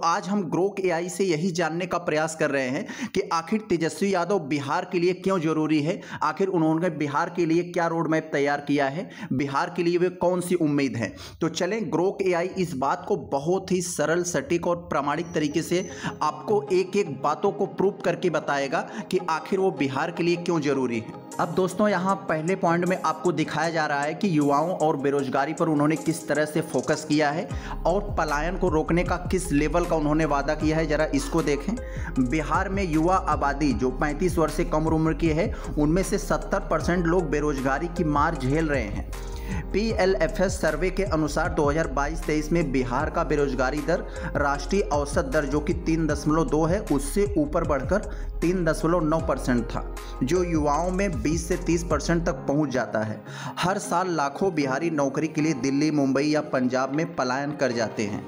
आज हम Grok AI से यही जानने का प्रयास कर रहे हैं कि आखिर तेजस्वी यादव बिहार के लिए क्यों जरूरी है, आखिर उन्होंने बिहार के लिए क्या रोड मैप तैयार किया है, बिहार के लिए वे कौन सी उम्मीद है। तो चलें, ग्रोक एआई इस बात को बहुत ही सरल, सटीक और प्रामाणिक तरीके से आपको एक एक बातों को प्रूव करके बताएगा कि आखिर वो बिहार के लिए क्यों जरूरी है। अब दोस्तों, यहाँ पहले पॉइंट में आपको दिखाया जा रहा है कि युवाओं और बेरोजगारी पर उन्होंने किस तरह से फोकस किया है और पलायन को रोकने का किस लेवल का उन्होंने वादा किया है। जरा इसको देखें। बिहार में युवा आबादी जो 35 वर्ष से कम उम्र की है, उनमें से 70% लोग बेरोजगारी की मार झेल रहे हैं। PLFS सर्वे के अनुसार 2022-23 में बिहार का बेरोजगारी दर राष्ट्रीय औसत दर जो कि 3.2 है, उससे ऊपर बढ़कर 3.9% था, जो युवाओं में 20 से 30% तक पहुंच जाता है। हर साल लाखों बिहारी नौकरी के लिए दिल्ली, मुंबई या पंजाब में पलायन कर जाते हैं।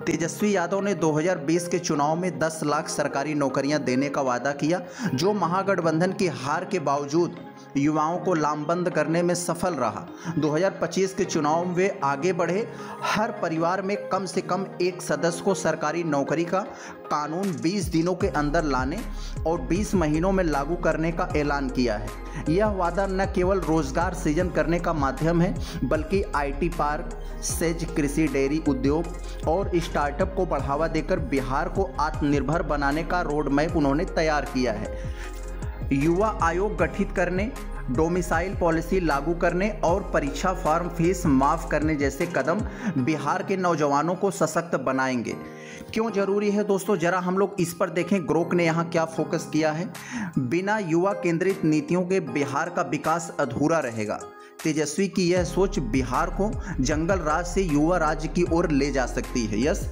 तेजस्वी यादव ने 2020 के चुनाव में 10 लाख सरकारी नौकरियां देने का वादा किया, जो महागठबंधन की हार के बावजूद युवाओं को लामबंद करने में सफल रहा। 2025 के चुनाव में वे आगे बढ़े। हर परिवार में कम से कम एक सदस्य को सरकारी नौकरी का कानून 20 दिनों के अंदर लाने और 20 महीनों में लागू करने का ऐलान किया है। यह वादा न केवल रोजगार सृजन करने का माध्यम है, बल्कि IT पार्क, सेज कृषि, डेयरी उद्योग और स्टार्टअप को बढ़ावा देकर बिहार को आत्मनिर्भर बनाने का रोड मैप उन्होंने तैयार किया है। युवा आयोग गठित करने, डोमिसाइल पॉलिसी लागू करने और परीक्षा फॉर्म फीस माफ करने जैसे कदम बिहार के नौजवानों को सशक्त बनाएंगे। क्यों जरूरी है दोस्तों, जरा हम लोग इस पर देखें। ग्रोक ने यहाँ क्या फोकस किया है। बिना युवा केंद्रित नीतियों के बिहार का विकास अधूरा रहेगा। तेजस्वी की यह सोच बिहार को जंगल राज से युवा राज्य की ओर ले जा सकती है। यस।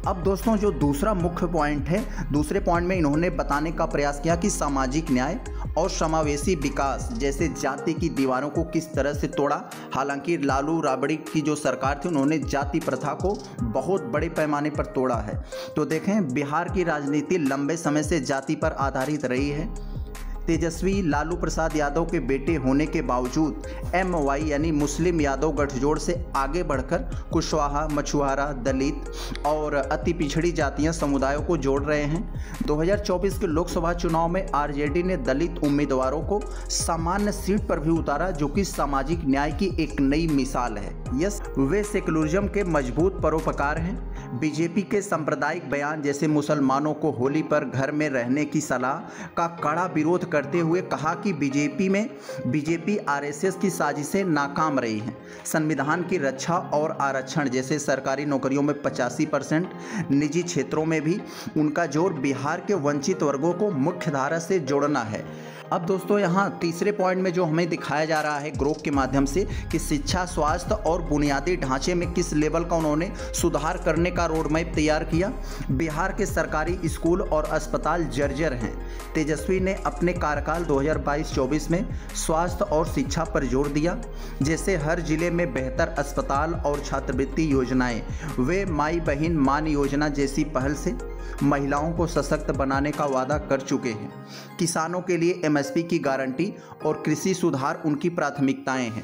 अब दोस्तों, जो दूसरा मुख्य पॉइंट है, दूसरे पॉइंट में इन्होंने बताने का प्रयास किया कि सामाजिक न्याय और समावेशी विकास जैसे जाति की दीवारों को किस तरह से तोड़ा। हालांकि लालू राबड़ी की जो सरकार थी, उन्होंने जाति प्रथा को बहुत बड़े पैमाने पर तोड़ा है। तो देखें, बिहार की राजनीति लंबे समय से जाति पर आधारित रही है। तेजस्वी लालू प्रसाद यादव के बेटे होने के बावजूद MY यानी मुस्लिम यादव गठजोड़ से आगे बढ़कर कुशवाहा, मछुआरा, दलित और अति पिछड़ी जातियां समुदायों को जोड़ रहे हैं। 2024 के लोकसभा चुनाव में RJD ने दलित उम्मीदवारों को सामान्य सीट पर भी उतारा, जो कि सामाजिक न्याय की एक नई मिसाल है। यस, वे सेकुलरिज्म के मजबूत परोपकार हैं। बीजेपी के सांप्रदायिक बयान जैसे मुसलमानों को होली पर घर में रहने की सलाह का कड़ा विरोध करते हुए कहा कि बीजेपी RSS की साजिशें नाकाम रही हैं। संविधान की रक्षा और आरक्षण जैसे सरकारी नौकरियों में 85%, निजी क्षेत्रों में भी उनका जोर बिहार के वंचित वर्गों को मुख्य धारा से जोड़ना है। अब दोस्तों, यहाँ तीसरे पॉइंट में जो हमें दिखाया जा रहा है ग्रोक के माध्यम से कि शिक्षा, स्वास्थ्य और बुनियादी ढांचे में किस लेवल का उन्होंने सुधार करने का रोड मैप तैयार किया। बिहार के सरकारी स्कूल और अस्पताल जर्जर हैं। तेजस्वी ने अपने कार्यकाल 2022-24 में स्वास्थ्य और शिक्षा पर जोर दिया, जैसे हर जिले में बेहतर अस्पताल और छात्रवृत्ति योजनाएं। वे माई बहन मान योजना जैसी पहल से महिलाओं को सशक्त बनाने का वादा कर चुके हैं। किसानों के लिए MSP की गारंटी और कृषि सुधार उनकी प्राथमिकताएं हैं।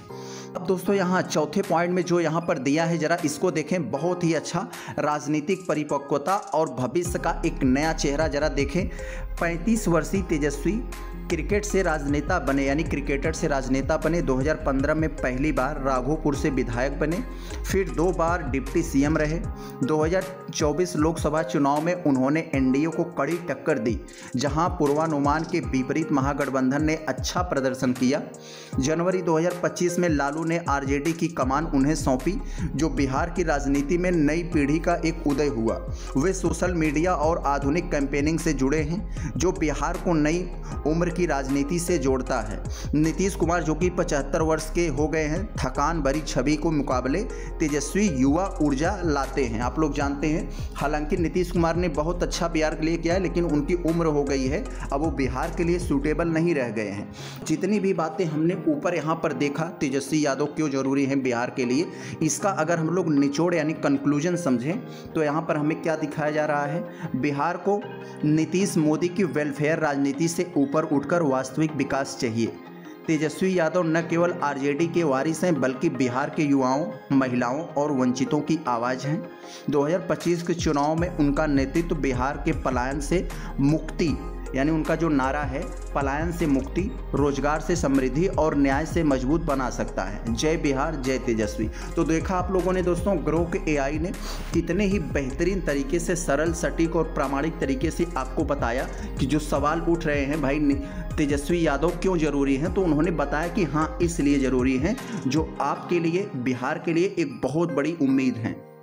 अब दोस्तों, यहाँ चौथे पॉइंट में जो यहाँ पर दिया है, जरा इसको देखें। बहुत ही अच्छा, राजनीतिक परिपक्वता और भविष्य का एक नया चेहरा। जरा देखें, 35 वर्षीय तेजस्वी क्रिकेट से राजनेता बने, यानी क्रिकेटर से राजनेता बने। 2015 में पहली बार राघोपुर से विधायक बने, फिर 2 बार डिप्टी CM रहे। 2024 लोकसभा चुनाव में उन्होंने NDA को कड़ी टक्कर दी, जहां पूर्वानुमान के विपरीत महागठबंधन ने अच्छा प्रदर्शन किया। जनवरी 2025 में लालू ने RJD की कमान उन्हें सौंपी, जो बिहार की राजनीति में नई पीढ़ी का एक उदय हुआ। वे सोशल मीडिया और आधुनिक कैंपेनिंग से जुड़े हैं, जो बिहार को नई उम्र की राजनीति से जोड़ता है। नीतीश कुमार जो कि 75 वर्ष के हो गए हैं, थकान भरी छवि को मुकाबले तेजस्वी युवा ऊर्जा लाते हैं। आप लोग जानते हैं, हालांकि नीतीश कुमार ने बहुत अच्छा बिहार के लिए किया है, लेकिन उनकी उम्र हो गई है, अब वो बिहार के लिए सूटेबल नहीं रह गए हैं। जितनी भी बातें हमने ऊपर यहाँ पर देखा, तेजस्वी यादव क्यों जरूरी है बिहार के लिए, इसका अगर हम लोग निचोड़ यानी कंक्लूजन समझें तो यहाँ पर हमें क्या दिखाया जा रहा है। बिहार को नीतीश मोदी की वेलफेयर राजनीति से ऊपर उठकर वास्तविक विकास चाहिए। तेजस्वी यादव न केवल आरजेडी के वारिस हैं बल्कि बिहार के युवाओं, महिलाओं और वंचितों की आवाज़ हैं। 2025 के चुनाव में उनका नेतृत्व बिहार के पलायन से मुक्ति, यानी उनका जो नारा है पलायन से मुक्ति, रोजगार से समृद्धि और न्याय से मजबूत बना सकता है। जय बिहार, जय तेजस्वी। तो देखा आप लोगों ने दोस्तों, ग्रोक एआई ने कितने ही बेहतरीन तरीके से, सरल, सटीक और प्रामाणिक तरीके से आपको बताया कि जो सवाल उठ रहे हैं भाई तेजस्वी यादव क्यों ज़रूरी हैं, तो उन्होंने बताया कि हाँ इसलिए ज़रूरी हैं जो आपके लिए, बिहार के लिए एक बहुत बड़ी उम्मीद है।